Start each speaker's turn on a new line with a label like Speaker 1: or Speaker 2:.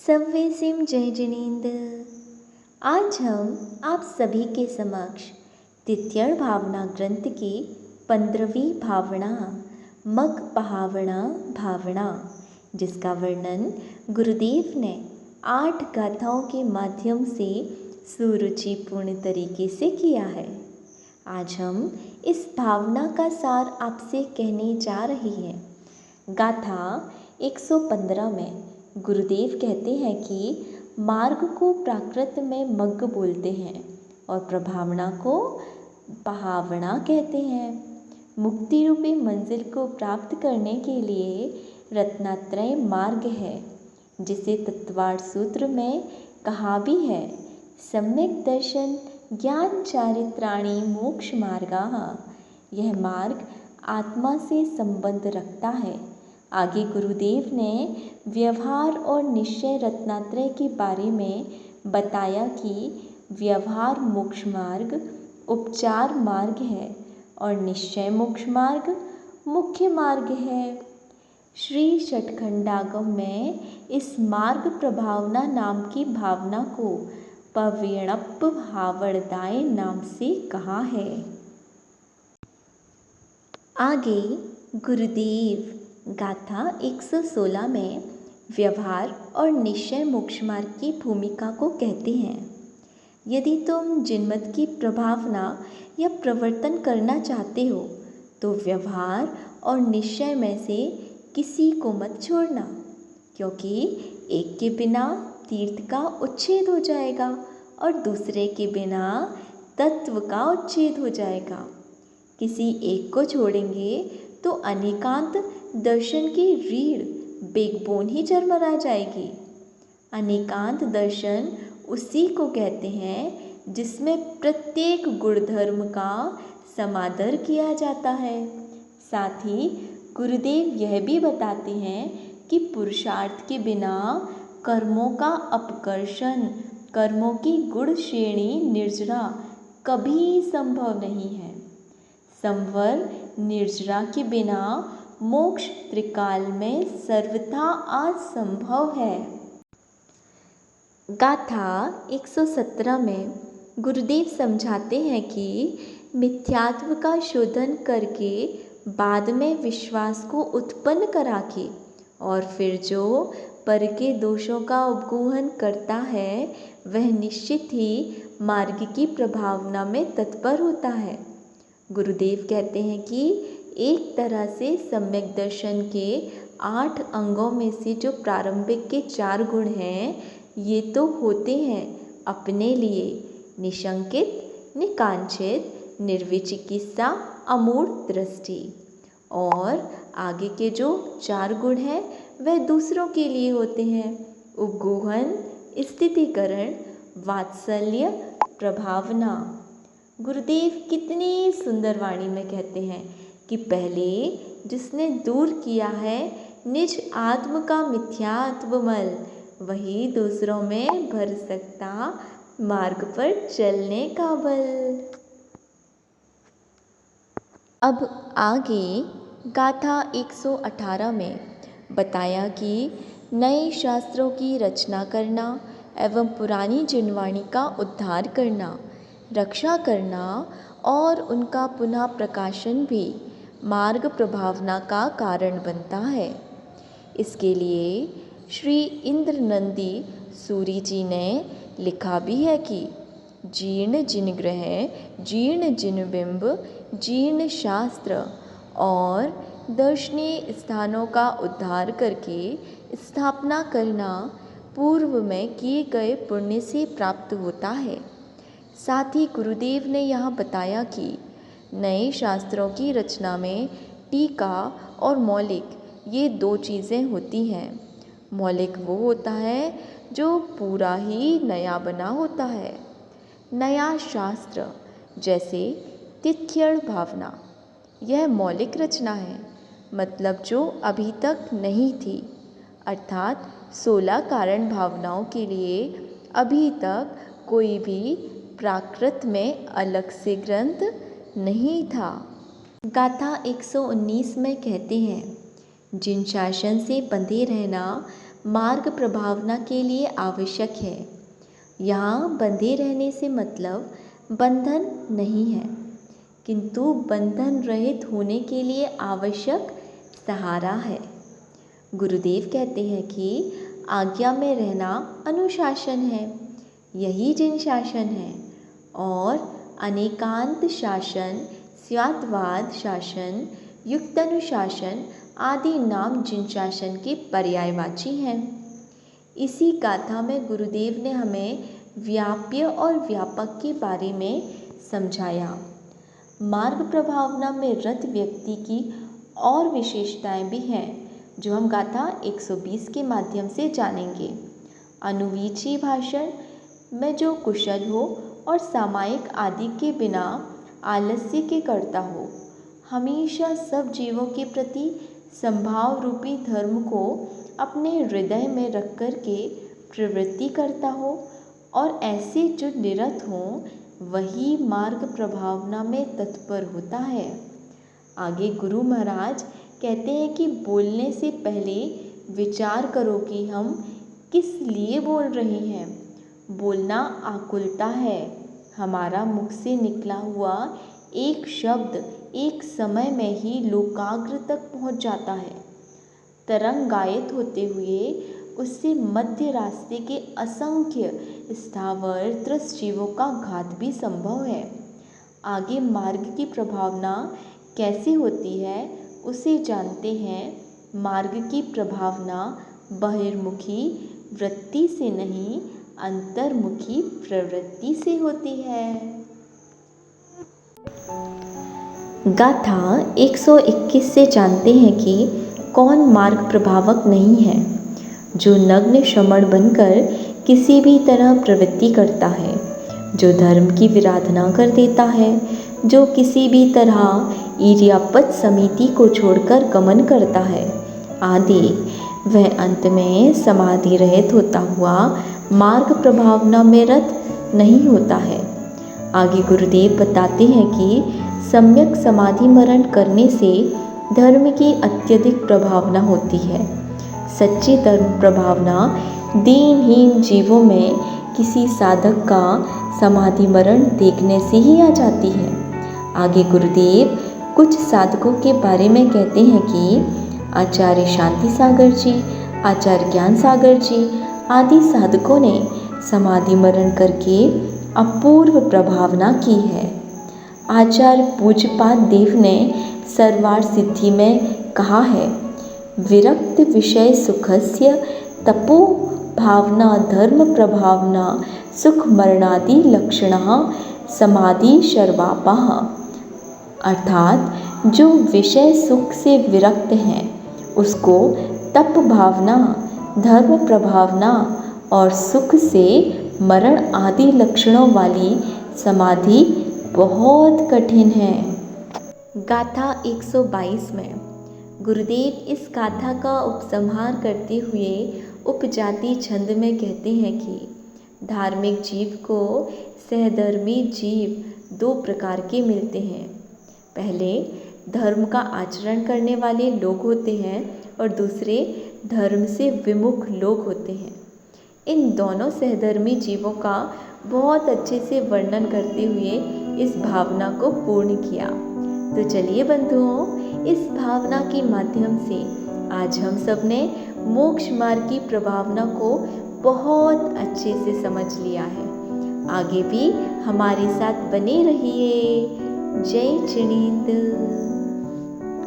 Speaker 1: सव्यसिम जय जिनेन्द्र। आज हम आप सभी के समक्ष तिथ्यड़ भावना ग्रंथ की 15वीं भावना मग पहावणा भावना, जिसका वर्णन गुरुदेव ने 8 गाथाओं के माध्यम से सुरुचिपूर्ण तरीके से किया है। आज हम इस भावना का सार आपसे कहने जा रहे हैं। गाथा 115 में गुरुदेव कहते हैं कि मार्ग को प्राकृत में मग्ग बोलते हैं और प्रभावना को पहावणा कहते हैं। मुक्ति रूपी मंजिल को प्राप्त करने के लिए रत्नात्रय मार्ग है, जिसे तत्वार्थ सूत्र में कहा भी है, सम्यक दर्शन ज्ञान चारित्राणि मोक्ष मार्गाः। यह मार्ग आत्मा से संबंध रखता है। आगे गुरुदेव ने व्यवहार और निश्चय रत्नात्रय के बारे में बताया कि व्यवहार मोक्ष मार्ग उपचार मार्ग है और निश्चय मोक्ष मार्ग मुख्य मार्ग है। श्री षट्खंडागम में इस मार्ग प्रभावना नाम की भावना को पवेणप भावड़दाय नाम से कहा है। आगे गुरुदेव गाथा 116 में व्यवहार और निश्चय मोक्ष मार्ग की भूमिका को कहते हैं। यदि तुम जिनमत की प्रभावना या प्रवर्तन करना चाहते हो तो व्यवहार और निश्चय में से किसी को मत छोड़ना, क्योंकि एक के बिना तीर्थ का उच्छेद हो जाएगा और दूसरे के बिना तत्व का उच्छेद हो जाएगा। किसी एक को छोड़ेंगे तो अनेकांत दर्शन की रीढ़ बेकबोन ही चरमरा जाएगी। अनेकांत दर्शन उसी को कहते हैं जिसमें प्रत्येक गुणधर्म का समादर किया जाता है। साथ ही गुरुदेव यह भी बताते हैं कि पुरुषार्थ के बिना कर्मों का अपकर्षण, कर्मों की गुण श्रेणी निर्जरा कभी संभव नहीं है। संवर निर्जरा के बिना मोक्ष त्रिकाल में सर्वथा असंभव है। गाथा 117 में गुरुदेव समझाते हैं कि मिथ्यात्व का शोधन करके बाद में विश्वास को उत्पन्न करा के और फिर जो पर के दोषों का उपगूहन करता है वह निश्चित ही मार्ग की प्रभावना में तत्पर होता है। गुरुदेव कहते हैं कि एक तरह से सम्यक दर्शन के 8 अंगों में से जो प्रारंभिक के 4 गुण हैं, ये तो होते हैं अपने लिए निशंकित, निकांक्षित, निर्विचिकित्सा, अमूढ़ दृष्टि, और आगे के जो 4 गुण हैं वह दूसरों के लिए होते हैं उपगूहन, स्थितीकरण, वात्सल्य, प्रभावना। गुरुदेव कितनी सुंदर वाणी में कहते हैं कि पहले जिसने दूर किया है निज आत्म का मिथ्यात्वमल, वही दूसरों में भर सकता मार्ग पर चलने का बल। अब आगे गाथा 118 में बताया कि नए शास्त्रों की रचना करना एवं पुरानी जिनवाणी का उद्धार करना, रक्षा करना और उनका पुनः प्रकाशन भी मार्ग प्रभावना का कारण बनता है। इसके लिए श्री इंद्रनंदी सूरी जी ने लिखा भी है कि जीर्ण जिन ग्रह, जीर्ण जिन बिंब, जीर्ण शास्त्र और दर्शनीय स्थानों का उद्धार करके स्थापना करना पूर्व में किए गए पुण्य से प्राप्त होता है। साथ ही गुरुदेव ने यहाँ बताया कि नए शास्त्रों की रचना में टीका और मौलिक ये 2 चीज़ें होती हैं। मौलिक वो होता है जो पूरा ही नया बना होता है। नया शास्त्र जैसे तिथ्यड़ भावना, यह मौलिक रचना है, मतलब जो अभी तक नहीं थी, अर्थात 16 कारण भावनाओं के लिए अभी तक कोई भी प्राकृत में अलग से ग्रंथ नहीं था। गाथा 119 में कहते हैं, जिन शासन से बंधे रहना मार्ग प्रभावना के लिए आवश्यक है। यहाँ बंधे रहने से मतलब बंधन नहीं है, किंतु बंधन रहित होने के लिए आवश्यक सहारा है। गुरुदेव कहते हैं कि आज्ञा में रहना अनुशासन है, यही जिन शासन है, और अनेकांत शासन, स्वात्वाद शासन, युक्त अनुशासन आदि नाम जिन शासन के पर्यायवाची हैं। इसी गाथा में गुरुदेव ने हमें व्याप्य और व्यापक के बारे में समझाया। मार्ग प्रभावना में रत व्यक्ति की और विशेषताएं भी हैं, जो हम गाथा 120 के माध्यम से जानेंगे। अनुवीची भाषण में जो कुशल हो और सामायिक आदि के बिना आलस्य के करता हो, हमेशा सब जीवों के प्रति संभाव रूपी धर्म को अपने हृदय में रख कर के प्रवृत्ति करता हो, और ऐसे जो निरत हों वही मार्ग प्रभावना में तत्पर होता है। आगे गुरु महाराज कहते हैं कि बोलने से पहले विचार करो कि हम किस लिए बोल रहे हैं। बोलना आकुलता है। हमारा मुख से निकला हुआ एक शब्द एक समय में ही लोकाग्र तक पहुंच जाता है। तरंगायित होते हुए उससे मध्य रास्ते के असंख्य स्थावर त्रस्त जीवों का घात भी संभव है। आगे मार्ग की प्रभावना कैसे होती है उसे जानते हैं। मार्ग की प्रभावना बहिर्मुखी वृत्ति से नहीं, अंतर्मुखी प्रवृत्ति से होती है। गाथा 121 से जानते हैं कि कौन मार्ग प्रभावक नहीं है। जो नग्न श्रमण बनकर किसी भी तरह प्रवृत्ति करता है, जो धर्म की विराधना कर देता है, जो किसी भी तरह ईर्यापत समिति को छोड़कर गमन करता है आदि, वह अंत में समाधि रहित होता हुआ मार्ग प्रभावना में रत नहीं होता है। आगे गुरुदेव बताते हैं कि सम्यक समाधि मरण करने से धर्म की अत्यधिक प्रभावना होती है। सच्ची धर्म प्रभावना दीनहीन जीवों में किसी साधक का समाधि मरण देखने से ही आ जाती है। आगे गुरुदेव कुछ साधकों के बारे में कहते हैं कि आचार्य शांति सागर जी, आचार्य ज्ञान सागर जी आदि साधकों ने समाधि मरण करके अपूर्व प्रभावना की है। आचार्य पूज्यपाद देव ने सर्वार सिद्धि में कहा है, विरक्त विषय सुखस्य तपो भावना धर्म प्रभावना सुख मरणादि लक्षणः समाधि शर्वापाः। अर्थात जो विषय सुख से विरक्त हैं उसको तप भावना, धर्म प्रभावना और सुख से मरण आदि लक्षणों वाली समाधि बहुत कठिन है। गाथा 122 में गुरुदेव इस गाथा का उपसंहार करते हुए उपजाति छंद में कहते हैं कि धार्मिक जीव को सहधर्मी जीव दो प्रकार के मिलते हैं। पहले धर्म का आचरण करने वाले लोग होते हैं और दूसरे धर्म से विमुख लोग होते हैं। इन दोनों सहधर्मी जीवों का बहुत अच्छे से वर्णन करते हुए इस भावना को पूर्ण किया। तो चलिए बंधुओं, इस भावना के माध्यम से आज हम सब ने मोक्ष मार्ग की प्रभावना को बहुत अच्छे से समझ लिया है। आगे भी हमारे साथ बने रहिए। जय जिनेंद्र।